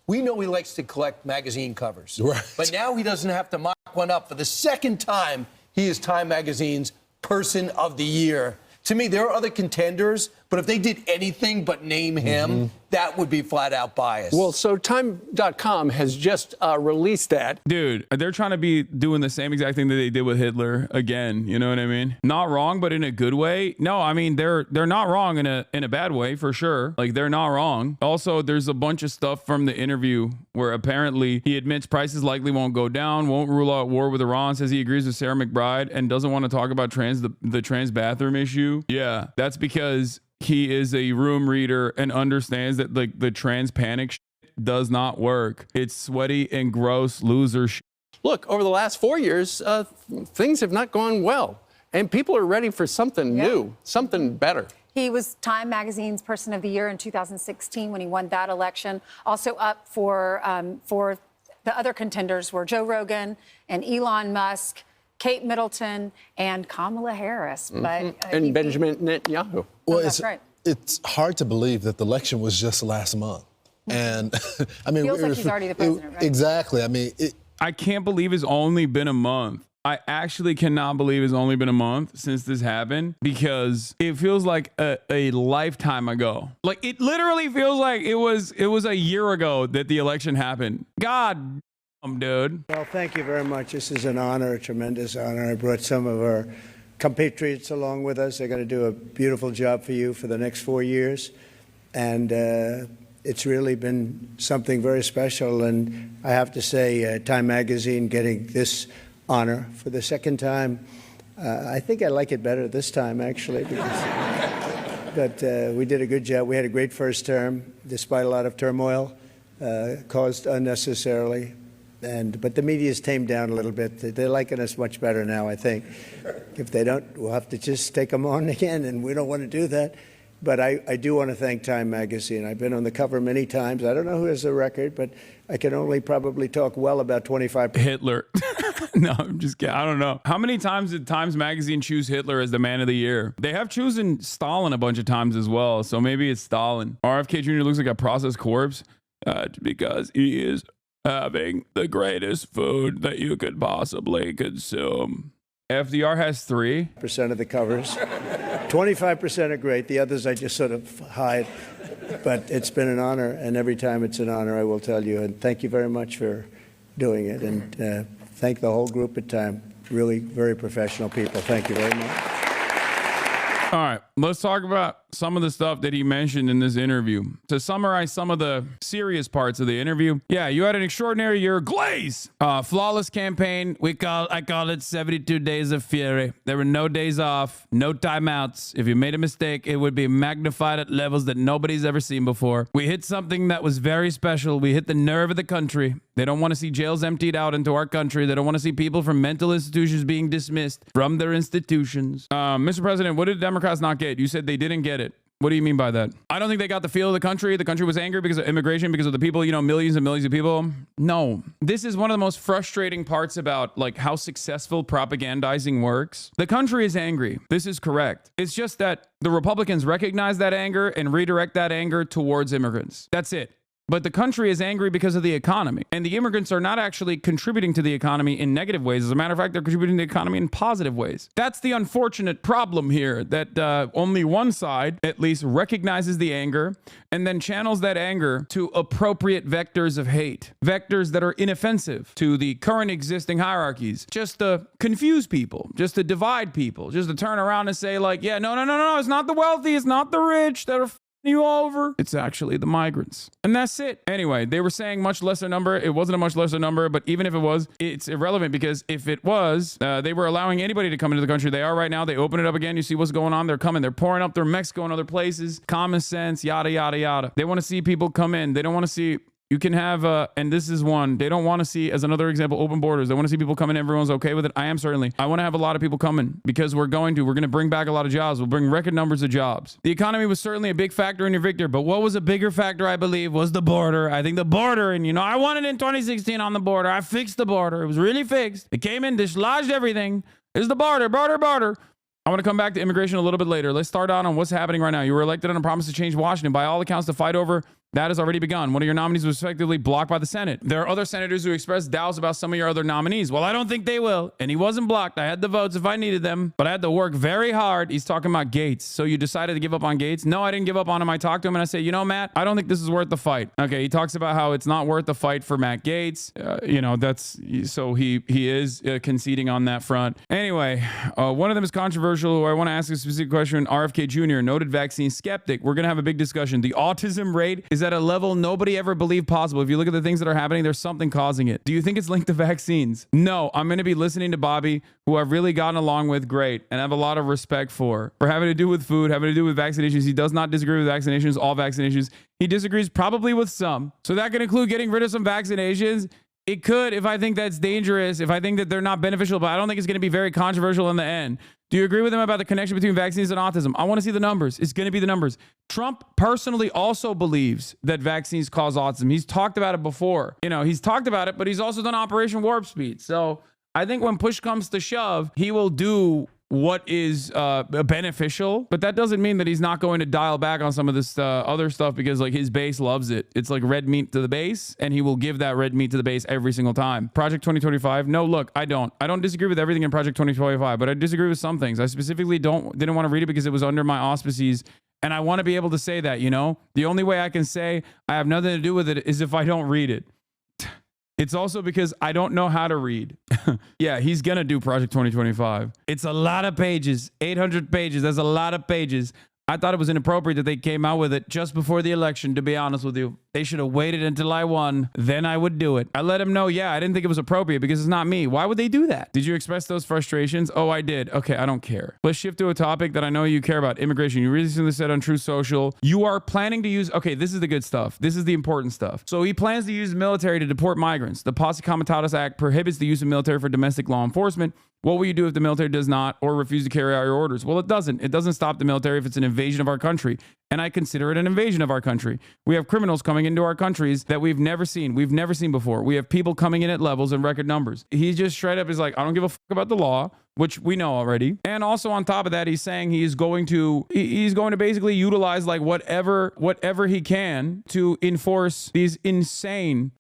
We know he likes to collect magazine covers. Right. But now he doesn't have to mock one up. For the second time, he is Time Magazine's Person of the Year. To me, there are other contenders, but if they did anything but name him, that would be flat out biased. Well, so Time.com has just released that. Dude, they're trying to be doing the same exact thing that they did with Hitler again. You know what I mean? Not wrong, but in a good way. No, I mean, they're not wrong in a bad way, for sure. Like, they're not wrong. Also, there's a bunch of stuff from the interview where apparently he admits prices likely won't go down, won't rule out war with Iran, says he agrees with Sarah McBride, and doesn't want to talk about the trans bathroom issue. Yeah, that's because he is a room reader and understands that like the trans panic shit does not work. It's sweaty and gross loser shit. Look, over the last 4 years, things have not gone well, and people are ready for something new, something better. He was Time Magazine's Person of the Year in 2016 when he won that election. Also up for the other contenders were Joe Rogan and Elon Musk, Kate Middleton, and Kamala Harris. But, and Benjamin Netanyahu. Well, that's right. It's hard to believe that the election was just last month. And I mean, Feels like he's already the president, right? Exactly. I mean, I can't believe it's only been a month. I actually cannot believe it's only been a month since this happened, because it feels like a lifetime ago. Like, it literally feels like it was a year ago that the election happened. God, dude. Well, thank you very much. This is an honor, a tremendous honor. I brought some of our compatriots along with us. They're going to do a beautiful job for you for the next 4 years. And it's really been something very special. And I have to say, Time Magazine getting this honor for the second time, I think I like it better this time, actually. But we did a good job. We had a great first term, despite a lot of turmoil caused unnecessarily. But the media's tamed down a little bit. They're liking us much better now, I think. If they don't, we'll have to just take them on again, and we don't want to do that. But I do want to thank Time Magazine. I've been on the cover many times. I don't know who has the record, but I can only probably talk well about 25%. Hitler. No, I'm just kidding. I don't know. How many times did Times Magazine choose Hitler as the man of the year? They have chosen Stalin a bunch of times as well, so maybe it's Stalin. RFK Jr. looks like a processed corpse because he is having the greatest food that you could possibly consume. FDR has 3% of the covers. 25% are great. The others I just sort of hide. But it's been an honor, and every time it's an honor, I will tell you. And thank you very much for doing it. And thank the whole group at Time. Really very professional people. Thank you very much. All right, let's talk about some of the stuff that he mentioned in this interview. To summarize some of the serious parts of the interview, yeah, you had an extraordinary year. Glaze! Flawless campaign. I call it 72 days of fury. There were no days off, no timeouts. If you made a mistake, it would be magnified at levels that nobody's ever seen before. We hit something that was very special. We hit the nerve of the country. They don't want to see jails emptied out into our country. They don't want to see people from mental institutions being dismissed from their institutions. Mr. President, what did Democrats not get? You said they didn't get it. What do you mean by that? I don't think they got the feel of the country. The country was angry because of immigration, because of the people, millions and millions of people. No. This is one of the most frustrating parts about like how successful propagandizing works. The country is angry. This is correct. It's just that the Republicans recognize that anger and redirect that anger towards immigrants. That's it. But the country is angry because of the economy. And the immigrants are not actually contributing to the economy in negative ways. As a matter of fact, they're contributing to the economy in positive ways. That's the unfortunate problem here, that only one side at least recognizes the anger and then channels that anger to appropriate vectors of hate, vectors that are inoffensive to the current existing hierarchies, just to confuse people, just to divide people, just to turn around and say like, yeah, no, it's not the wealthy, it's not the rich that are you over. It's actually the migrants. And that's it. Anyway, they were saying much lesser number. It wasn't a much lesser number, but even if it was, it's irrelevant, because if it was, they were allowing anybody to come into the country. They are right now. They open it up again. You see what's going on. They're coming. They're pouring up. They're Mexico and other places. Common sense, yada, yada, yada. They want to see people come in. They don't want to see... You can have, and this is one, they don't want to see, as another example, open borders. They want to see people coming. Everyone's okay with it. I am certainly. I want to have a lot of people coming because we're going to bring back a lot of jobs. We'll bring record numbers of jobs. The economy was certainly a big factor in your victory, but what was a bigger factor, I believe, was the border. I think the border, and I won it in 2016 on the border. I fixed the border. It was really fixed. It came in, dislodged everything. It's the border. I want to come back to immigration a little bit later. Let's start out on what's happening right now. You were elected on a promise to change Washington, by all accounts, to fight over That has already begun. One of your nominees was effectively blocked by the Senate. There are other senators who expressed doubts about some of your other nominees. Well, I don't think they will. And he wasn't blocked. I had the votes if I needed them, but I had to work very hard. He's talking about Gates. So you decided to give up on Gates? No, I didn't give up on him. I talked to him and I said, you know, Matt, I don't think this is worth the fight. Okay, he talks about how it's not worth the fight for Matt Gates. You know, that's so he is conceding on that front. Anyway, one of them is controversial. I want to ask a specific question. RFK Jr., noted vaccine skeptic. We're going to have a big discussion. The autism rate is at a level nobody ever believed possible. If you look at the things that are happening, there's something causing it. Do you think it's linked to vaccines? No, I'm going to be listening to Bobby, who I've really gotten along with great and have a lot of respect for having to do with food, having to do with vaccinations. He does not disagree with vaccinations, all vaccinations. He disagrees probably with some. So that could include getting rid of some vaccinations. It could, if I think that's dangerous, if I think that they're not beneficial, but I don't think it's going to be very controversial in the end. Do you agree with him about the connection between vaccines and autism? I want to see the numbers. It's going to be the numbers. Trump personally also believes that vaccines cause autism. He's talked about it before. You know, he's talked about it, but he's also done Operation Warp Speed. So I think when push comes to shove, he will do what is beneficial, but that doesn't mean that he's not going to dial back on some of this other stuff because like his base loves it. It's like red meat to the base, and he will give that red meat to the base every single time. Project 2025. No, look, I don't disagree with everything in Project 2025, but I disagree with some things. I specifically didn't want to read it because it was under my auspices. And I want to be able to say that, you know, the only way I can say I have nothing to do with it is if I don't read it. It's also because I don't know how to read. Yeah, he's going to do Project 2025. It's a lot of pages, 800 pages. That's a lot of pages. I thought it was inappropriate that they came out with it just before the election, to be honest with you. They should have waited until I won. Then I would do it. I let him know, yeah, I didn't think it was appropriate because it's not me. Why would they do that? Did you express those frustrations? Oh, I did. Okay, I don't care. Let's shift to a topic that I know you care about, immigration. You recently said on True Social, you are planning to use, okay, this is the good stuff. This is the important stuff. So he plans to use the military to deport migrants. The Posse Comitatus Act prohibits the use of military for domestic law enforcement. What will you do if the military does not or refuse to carry out your orders? Well, it doesn't. It doesn't stop the military if it's an invasion of our country. And I consider it an invasion of our country. We have criminals coming into our countries that we've never seen. We've never seen before. We have people coming in at levels and record numbers. He just straight up is like, I don't give a fuck about the law, which we know already. And also on top of that, he's saying he's going to basically utilize like whatever he can to enforce these insanely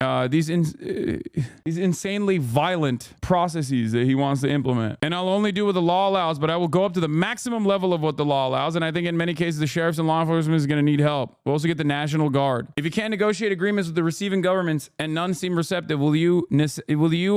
violent processes that he wants to implement. And I'll only do what the law allows, but I will go up to the maximum level of what the law allows. And I think in many cases, the sheriffs and law enforcement is going to need help. We'll also get the National Guard. If you can't negotiate agreements with the receiving governments and none seem receptive, will you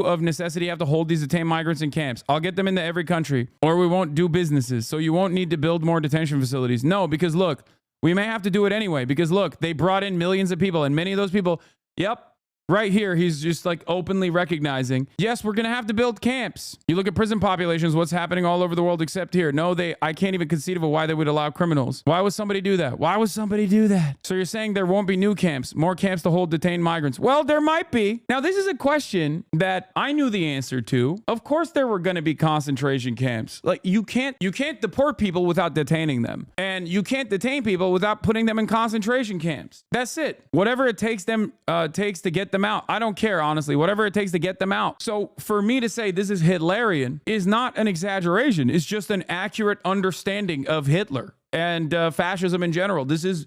of necessity have to hold these detained migrants in camps? I'll get them into every country, or we won't do businesses. So you won't need to build more detention facilities. No, because look, we may have to do it anyway, because look, they brought in millions of people, and many of those people, yep, right here, he's just like openly recognizing, yes, we're going to have to build camps. You look at prison populations, what's happening all over the world except here. No, I can't even conceive of why they would allow criminals. Why would somebody do that? Why would somebody do that? So you're saying there won't be new camps, more camps to hold detained migrants. Well, there might be. Now, this is a question that I knew the answer to. Of course, there were going to be concentration camps. Like you can't deport people without detaining them. And you can't detain people without putting them in concentration camps. That's it. Whatever it takes to get them out. I don't care, honestly, whatever it takes to get them out. So for me to say this is Hitlerian is not an exaggeration. It's just an accurate understanding of Hitler and fascism in general. This is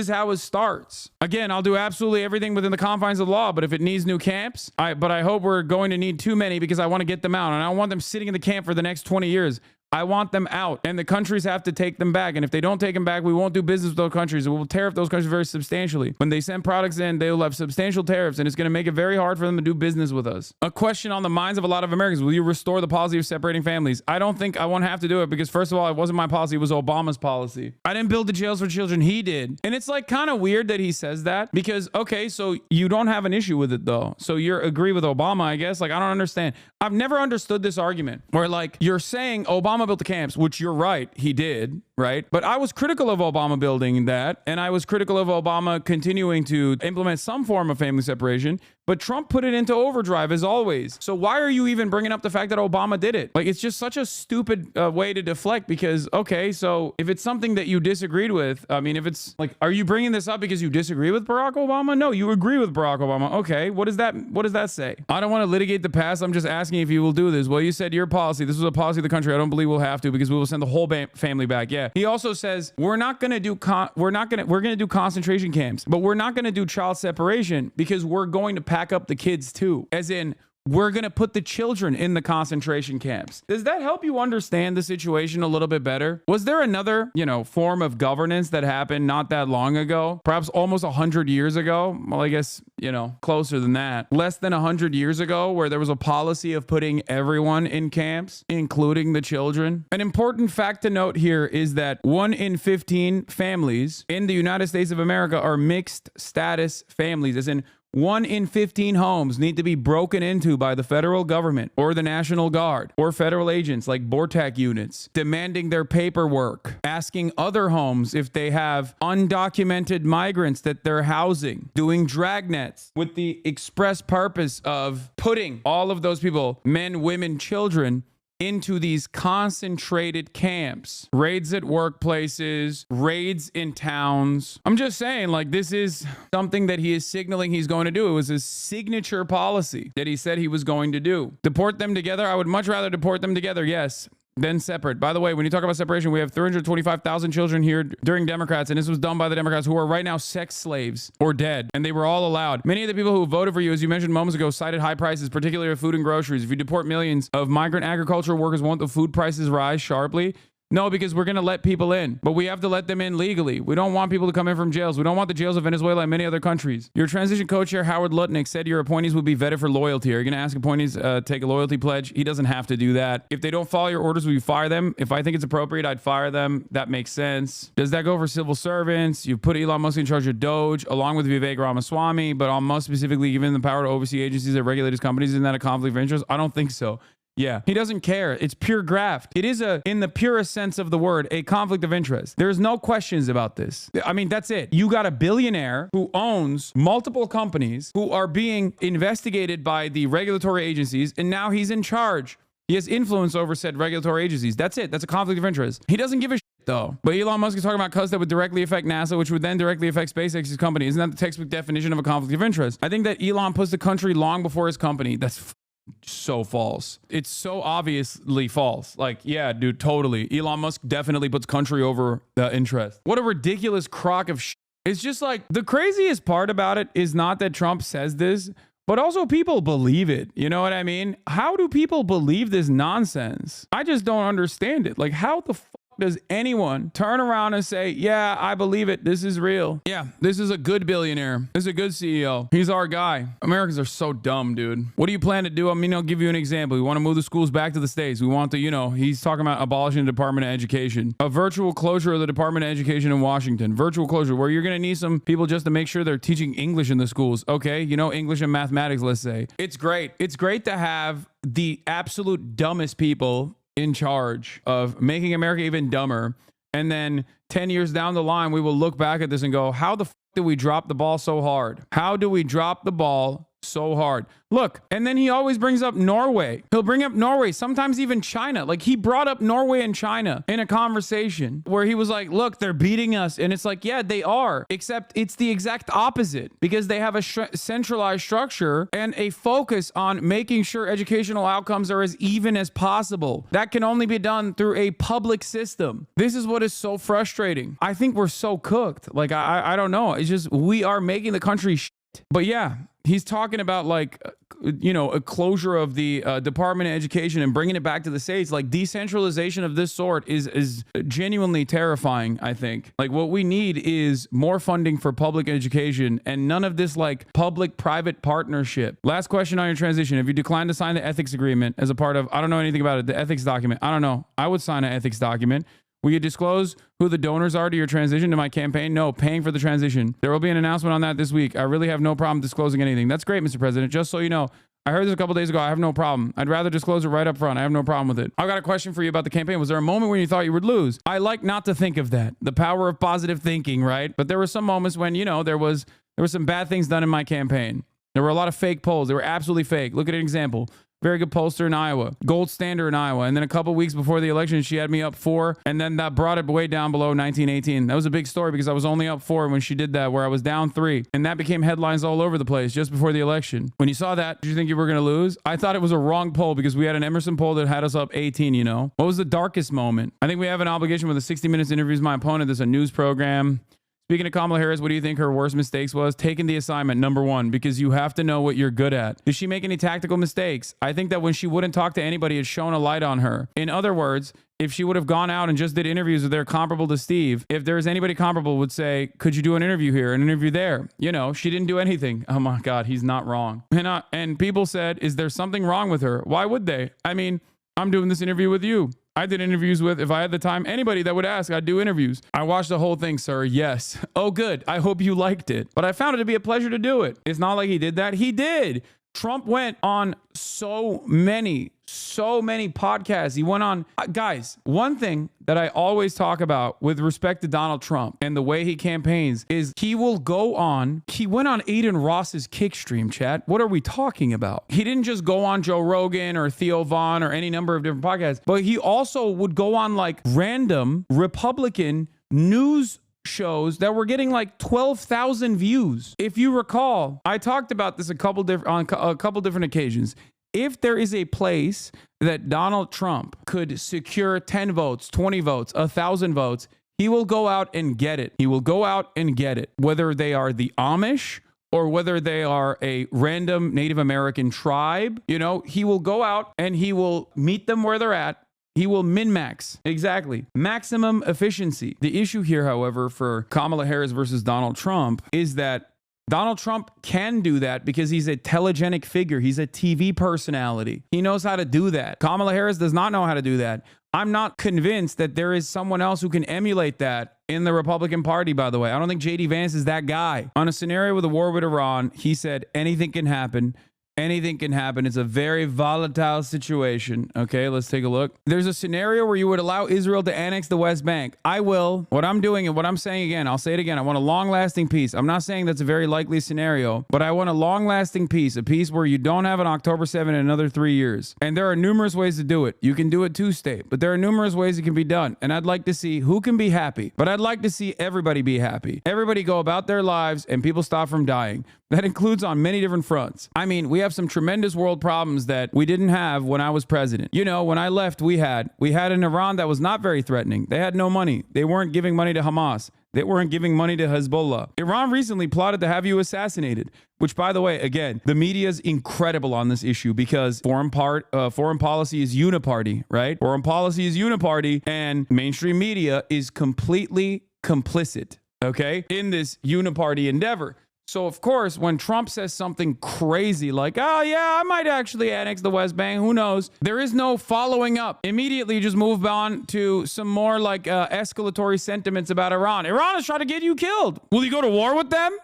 how it starts. Again, I'll do absolutely everything within the confines of the law, but if it needs new camps, I hope we're going to need too many because I want to get them out. And I don't want them sitting in the camp for the next 20 years. I want them out, and the countries have to take them back. And if they don't take them back, we won't do business with those countries. We'll tariff those countries very substantially. When they send products in, they will have substantial tariffs, and it's going to make it very hard for them to do business with us. A question on the minds of a lot of Americans: will you restore the policy of separating families? I don't think I won't have to do it because, first of all, it wasn't my policy. It was Obama's policy. I didn't build the jails for children. He did. And it's like kind of weird that he says that because, okay, so you don't have an issue with it though. So you agree with Obama, I guess. Like, I don't understand. I've never understood this argument where like you're saying Obama built the camps, which you're right, he did, right? But I was critical of Obama building that, and I was critical of Obama continuing to implement some form of family separation, but Trump put it into overdrive as always. So why are you even bringing up the fact that Obama did it? Like, it's just such a stupid way to deflect because, okay, so if it's something that you disagreed with, I mean, if it's like, are you bringing this up because you disagree with Barack Obama? No, you agree with Barack Obama. Okay, what does that say? I don't want to litigate the past. I'm just asking if you will do this. Well, you said your policy, this was a policy of the country. I don't believe we'll have to because we will send the whole family back. Yeah, He also says we're going to do concentration camps, but we're not going to do child separation because we're going to pack up the kids too. As in, we're going to put the children in the concentration camps. Does that help you understand the situation a little bit better? Was there another, form of governance that happened not that long ago? Perhaps almost 100 years ago? Well, I guess, closer than that. Less than 100 years ago, where there was a policy of putting everyone in camps, including the children. An important fact to note here is that 1 in 15 families in the United States of America are mixed status families, as in 1 in 15 homes need to be broken into by the federal government or the National Guard or federal agents like BORTAC units, demanding their paperwork, asking other homes if they have undocumented migrants that they're housing, doing dragnets with the express purpose of putting all of those people, men, women, children, into these concentrated camps, raids at workplaces, raids in towns. I'm just saying, this is something that he is signaling he's going to do. It was his signature policy that he said he was going to do. Deport them together? I would much rather deport them together, yes, then separate. By the way, when you talk about separation, we have 325,000 children here during Democrats, and this was done by the Democrats who are right now sex slaves or dead, and they were all allowed. Many of the people who voted for you, as you mentioned moments ago, cited high prices, particularly of food and groceries. If you deport millions of migrant agricultural workers, won't the food prices rise sharply? No, because we're going to let people in, but we have to let them in legally. We don't want people to come in from jails. We don't want the jails of Venezuela and many other countries. Your transition co-chair, Howard Lutnick, said your appointees will be vetted for loyalty. Are you going to ask appointees take a loyalty pledge? He doesn't have to do that. If they don't follow your orders, will you fire them? If I think it's appropriate, I'd fire them. That makes sense. Does that go for civil servants? You put Elon Musk in charge of DOGE, along with Vivek Ramaswamy, but on Musk specifically given the power to oversee agencies that regulate his companies. Isn't that a conflict of interest? I don't think so. Yeah, he doesn't care. It's pure graft. It is in the purest sense of the word, a conflict of interest. There's no questions about this. I mean, that's it. You got a billionaire who owns multiple companies who are being investigated by the regulatory agencies, and now he's in charge. He has influence over said regulatory agencies. That's it. That's a conflict of interest. He doesn't give a shit, though. But Elon Musk is talking about cuts that would directly affect NASA, which would then directly affect SpaceX's company. Isn't that the textbook definition of a conflict of interest? I think that Elon puts the country long before his company. That's so false. It's so obviously false. Yeah, dude, totally. Elon Musk definitely puts country over interest. What a ridiculous crock of shit. It's just the craziest part about it is not that Trump says this, but also people believe it. You know what I mean? How do people believe this nonsense? I just don't understand it. How the does anyone turn around and say, yeah, I believe it. This is real. Yeah, this is a good billionaire. This is a good CEO. He's our guy. Americans are so dumb, dude. What do you plan to do? I mean, I'll give you an example. We want to move the schools back to the states. We want to, he's talking about abolishing the Department of Education. A virtual closure of the Department of Education in Washington. Virtual closure where you're going to need some people just to make sure they're teaching English in the schools. Okay, English and mathematics, let's say. It's great. It's great to have the absolute dumbest people in charge of making America even dumber. And then 10 years down the line, we will look back at this and go, how the f did we drop the ball so hard? How do we drop the ball so hard? Look, and then he always brings up Norway. He'll bring up Norway, sometimes even China. He brought up Norway and China in a conversation where he was like, look, they're beating us. And it's yeah, they are, except it's the exact opposite because they have a centralized structure and a focus on making sure educational outcomes are as even as possible. That can only be done through a public system. This is what is so frustrating. I think we're so cooked. I don't know. It's just, we are making the country shit. But yeah, he's talking about a closure of the Department of Education and bringing it back to the states. Decentralization of this sort is genuinely terrifying, I think. What we need is more funding for public education and none of this public-private partnership. Last question on your transition. If you decline to sign the ethics agreement as a part of, I don't know anything about it, the ethics document, I don't know. I would sign an ethics document. Will you disclose who the donors are to your transition to my campaign? No, paying for the transition. There will be an announcement on that this week. I really have no problem disclosing anything. That's great, Mr. President. Just so you know, I heard this a couple days ago. I have no problem. I'd rather disclose it right up front. I have no problem with it. I've got a question for you about the campaign. Was there a moment when you thought you would lose? I like not to think of that. The power of positive thinking, right? But there were some moments when, there were some bad things done in my campaign. There were a lot of fake polls. They were absolutely fake. Look at an example. very good pollster in Iowa, gold standard in Iowa. And then a couple weeks before the election, she had me up 4, and then that brought it way down below 1918. That was a big story because I was only up 4 when she did that, where I was down 3. And that became headlines all over the place just before the election. When you saw that, did you think you were going to lose? I thought it was a wrong poll because we had an Emerson poll that had us up 18, you know? What was the darkest moment? I think we have an obligation with a 60 Minutes interviews my opponent. There's a news program. Speaking of Kamala Harris, what do you think her worst mistakes was? Taking the assignment, number 1, because you have to know what you're good at. Did she make any tactical mistakes? I think that when she wouldn't talk to anybody, it shone a light on her. In other words, if she would have gone out and just did interviews that are comparable to Steve, if there was anybody comparable would say, could you do an interview here, an interview there? You know, she didn't do anything. Oh my God, he's not wrong. And people said, is there something wrong with her? Why would they? I mean, I'm doing this interview with you. I did interviews with, if I had the time, anybody that would ask, I'd do interviews. I watched the whole thing, sir. Yes. Oh, good. I hope you liked it. But I found it to be a pleasure to do it. It's not like he did that. He did. Trump went on so many podcasts. He went on, guys, one thing that I always talk about with respect to Donald Trump and the way he campaigns is he will go on. He went on Aiden Ross's kick stream, chat. What are we talking about? He didn't just go on Joe Rogan or Theo Vaughn or any number of different podcasts, but he also would go on like random Republican news shows that were getting like 12,000 views. If you recall, I talked about this on a couple different occasions. If there is a place that Donald Trump could secure 10 votes, 20 votes, 1,000 votes, he will go out and get it. He will go out and get it, whether they are the Amish or whether they are a random Native American tribe. You know, he will go out and he will meet them where they're at. He will min-max. Exactly. Maximum efficiency. The issue here, however, for Kamala Harris versus Donald Trump is that Donald Trump can do that because he's a telegenic figure. He's a TV personality. He knows how to do that. Kamala Harris does not know how to do that. I'm not convinced that there is someone else who can emulate that in the Republican Party, by the way. I don't think J.D. Vance is that guy. On a scenario with a war with Iran, he said anything can happen. Anything can happen. It's a very volatile situation. Okay, let's take a look. There's a scenario where you would allow Israel to annex the West Bank. I will. What I'm doing and what I'm saying again, I'll say it again. I want a long-lasting peace. I'm not saying that's a very likely scenario, but I want a long-lasting peace, a peace where you don't have an October 7 in another 3 years. And there are numerous ways to do it. You can do it two-state, but there are numerous ways it can be done. And I'd like to see who can be happy, but I'd like to see everybody be happy. Everybody go about their lives and people stop from dying. That includes on many different fronts. I mean, we have some tremendous world problems that we didn't have when I was president. You know, when I left, we had an Iran that was not very threatening. They had no money. They weren't giving money to Hamas. They weren't giving money to Hezbollah. Iran recently plotted to have you assassinated, which, by the way, again, the media is incredible on this issue because foreign policy is uniparty, right? Foreign policy is uniparty, and mainstream media is completely complicit, okay, in this uniparty endeavor. So, of course, when Trump says something crazy like, oh, yeah, I might actually annex the West Bank, who knows? There is no following up. Immediately, you just move on to some more like escalatory sentiments about Iran. Iran is trying to get you killed. Will you go to war with them?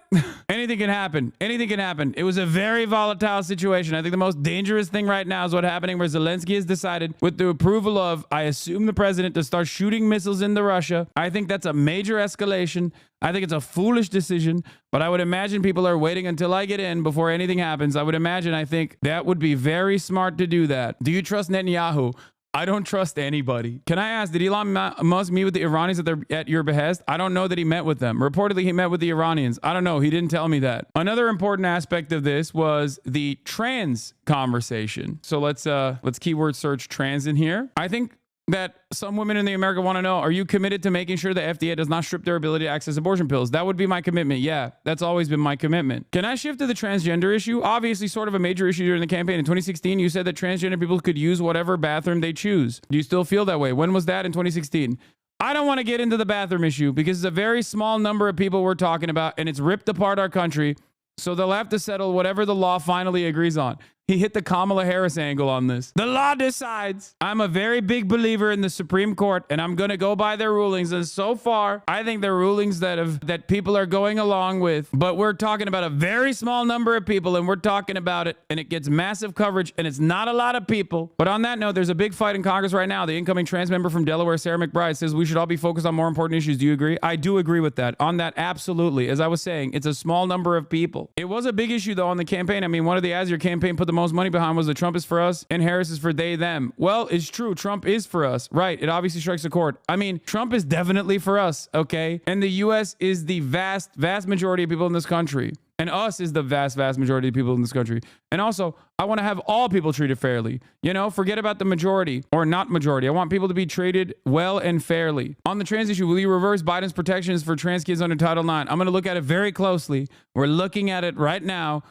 Anything can happen. Anything can happen. It was a very volatile situation. I think the most dangerous thing right now is what's happening where Zelensky has decided with the approval of, I assume, the president to start shooting missiles into Russia. I think that's a major escalation. I think it's a foolish decision, but I would imagine people are waiting until I get in before anything happens. I think that would be very smart to do that. Do you trust Netanyahu? I don't trust anybody. Can I ask, did Elon Musk meet with the Iranians at your behest? I don't know that he met with them. Reportedly, he met with the Iranians. I don't know. He didn't tell me that. Another important aspect of this was the trans conversation. So let's keyword search trans in here. I think that some women in the America want to know, are you committed to making sure the FDA does not strip their ability to access abortion pills? That would be my commitment. Yeah, that's always been my commitment. Can I shift to the transgender issue? Obviously, sort of a major issue during the campaign. In 2016, you said that transgender people could use whatever bathroom they choose. Do you still feel that way? When was that in 2016? I don't want to get into the bathroom issue because it's a very small number of people we're talking about, and it's ripped apart our country. So they'll have to settle whatever the law finally agrees on. He hit the Kamala Harris angle on this. The law decides. I'm a very big believer in the Supreme Court, and I'm going to go by their rulings. And so far, I think they're rulings that people are going along with. But we're talking about a very small number of people, and we're talking about it, and it gets massive coverage, and it's not a lot of people. But on that note, there's a big fight in Congress right now. The incoming trans member from Delaware, Sarah McBride, says we should all be focused on more important issues. Do you agree? I do agree with that. On that, absolutely. As I was saying, it's a small number of people. It was a big issue, though, on the campaign. I mean, one of the ads, your campaign put the most money behind was that Trump is for us and Harris is for they, them. Well, it's true. Trump is for us. Right. It obviously strikes a chord. I mean, Trump is definitely for us. Okay. And the U.S. is the vast majority of people in this country. And us is the vast majority of people in this country. And also, I want to have all people treated fairly. You know, forget about the majority or not majority. I want people to be treated well and fairly. On the trans issue, will you reverse Biden's protections for trans kids under Title IX? I'm going to look at it very closely. We're looking at it right now.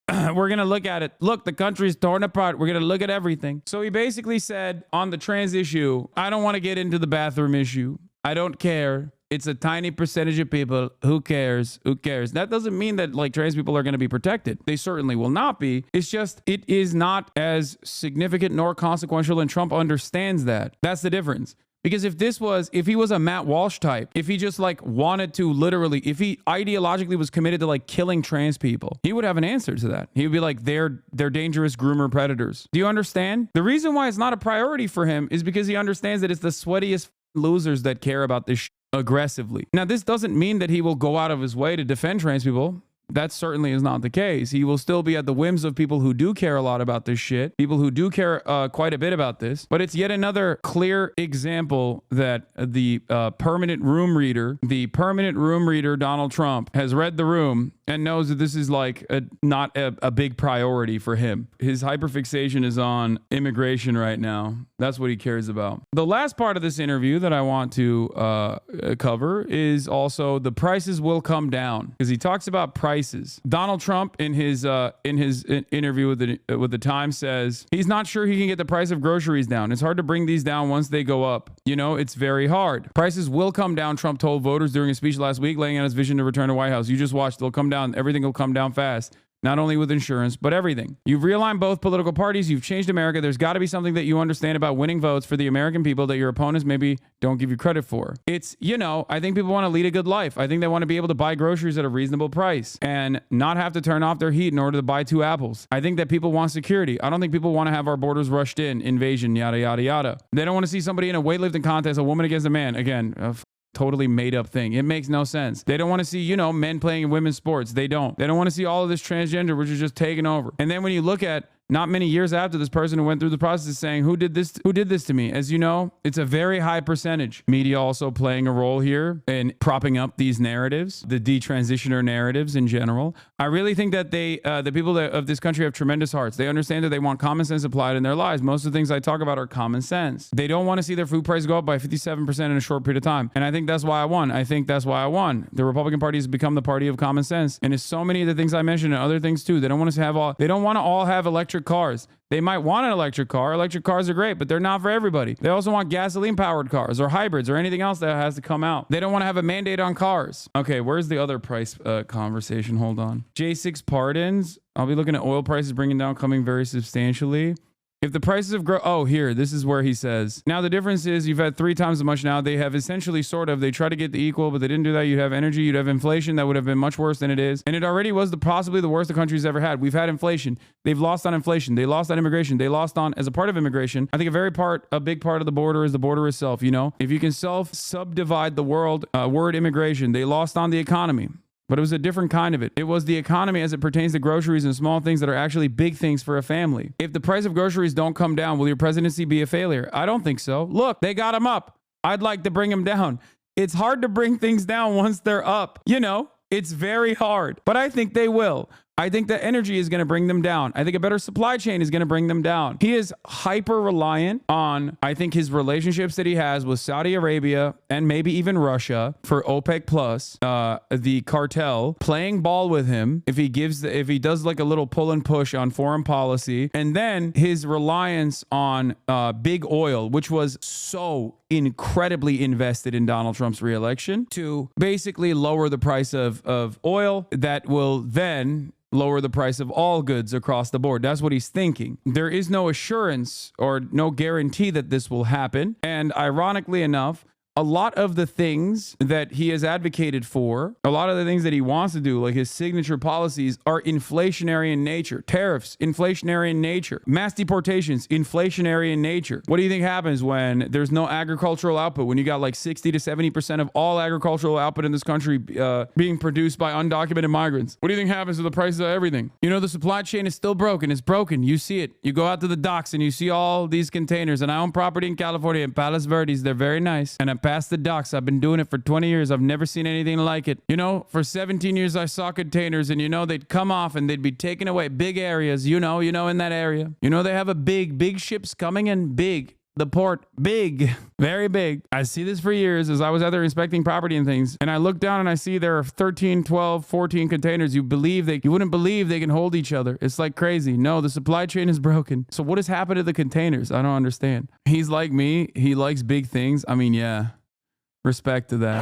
We're going to look at it. Look, the country's torn apart. We're going to look at everything. So he basically said on the trans issue, I don't want to get into the bathroom issue. I don't care. It's a tiny percentage of people. Who cares? Who cares? That doesn't mean that like trans people are going to be protected. They certainly will not be. It's just, it is not as significant nor consequential, and Trump understands that. That's the difference. Because if he was a Matt Walsh type, if he just like wanted to literally, if he ideologically was committed to like killing trans people, he would have an answer to that. He would be like, they're dangerous groomer predators. Do you understand? The reason why it's not a priority for him is because he understands that it's the sweatiest losers that care about this aggressively. Now, this doesn't mean that he will go out of his way to defend trans people. That certainly is not the case. He will still be at the whims of people who do care a lot about this shit, people who do care quite a bit about this. But it's yet another clear example that the permanent room reader, Donald Trump, has read the room and knows that this is like not a big priority for him. His hyperfixation is on immigration right now. That's what he cares about. The last part of this interview that I want to cover is also the prices will come down, because he talks about prices. Donald Trump in his interview with the Times says he's not sure he can get the price of groceries down. It's hard to bring these down once they go up. You know, it's very hard. Prices will come down, Trump told voters during a speech last week, laying out his vision to return to White House. You just watch, they'll come down. Everything will come down fast. Not only with insurance, but everything. You've realigned both political parties. You've changed America. There's got to be something that you understand about winning votes for the American people that your opponents maybe don't give you credit for. It's, you know, I think people want to lead a good life. I think they want to be able to buy groceries at a reasonable price and not have to turn off their heat in order to buy 2 apples. I think that people want security. I don't think people want to have our borders rushed in, invasion, yada, yada, yada. They don't want to see somebody in a weightlifting contest, a woman against a man. Again, totally made up thing. It makes no sense. They don't want to see, you know, men playing in women's sports. They don't want to see all of this transgender, which is just taken over. And then when you look at not many years after, this person who went through the process is saying, who did this to me? As you know, it's a very high percentage. Media also playing a role here in propping up these narratives, the detransitioner narratives in general. I really think that the people of this country have tremendous hearts. They understand that they want common sense applied in their lives. Most of the things I talk about are common sense. They don't want to see their food price go up by 57% in a short period of time. And I think that's why I won. The Republican Party has become the party of common sense. And it's so many of the things I mentioned and other things too. They don't want to all have electric cars. They might want an electric car. Electric cars are great, but they're not for everybody. They also want gasoline powered cars or hybrids or anything else that has to come out. They don't want to have a mandate on cars. Okay, where's the other price conversation? Hold on. J6 pardons. I'll be looking at oil prices bringing down, coming very substantially. If the prices of this is where he says, now the difference is you've had 3 times as much now. They have essentially they try to get the equal, but they didn't do that. You'd have energy, you'd have inflation that would have been much worse than it is. And it already was possibly the worst the country's ever had. We've had inflation. They've lost on inflation. They lost on immigration. They lost on, as a part of immigration, I think a big part of the border is the border itself. You know, if you can subdivide the word immigration, they lost on the economy. But it was a different kind of it. It was the economy as it pertains to groceries and small things that are actually big things for a family. If the price of groceries don't come down, will your presidency be a failure? I don't think so. Look, they got them up. I'd like to bring them down. It's hard to bring things down once they're up. You know, it's very hard. But I think they will. I think that energy is going to bring them down. I think a better supply chain is going to bring them down. He is hyper reliant on, I think, his relationships that he has with Saudi Arabia and maybe even Russia for OPEC plus, the cartel playing ball with him. If he does like a little pull and push on foreign policy, and then his reliance on big oil, which was so incredibly invested in Donald Trump's reelection, to basically lower the price of oil that will then lower the price of all goods across the board. That's what he's thinking. There is no assurance or no guarantee that this will happen. And ironically enough, a lot of the things that he has advocated for, a lot of the things that he wants to do, like his signature policies, are inflationary in nature. Tariffs, inflationary in nature. Mass deportations, inflationary in nature. What do you think happens when there's no agricultural output, when you got like 60 to 70% of all agricultural output in this country being produced by undocumented migrants? What do you think happens to the prices of everything? You know, the supply chain is still broken. It's broken. You see it. You go out to the docks and you see all these containers. And I own property in California in Palos Verdes. They're very nice. And I'm past the docks. I've been doing it for 20 years. I've never seen anything like it. You know, for 17 years I saw containers, and you know, they'd come off and they'd be taken away. Big areas, you know, in that area. You know, they have a big ships coming in, big. The port, big, very big. I see this for years as I was out there inspecting property and things. And I look down and I see there are 13, 12, 14 containers. You wouldn't believe they can hold each other. It's like crazy. No, the supply chain is broken. So what has happened to the containers? I don't understand. He's like me. He likes big things. I mean, yeah, respect to that.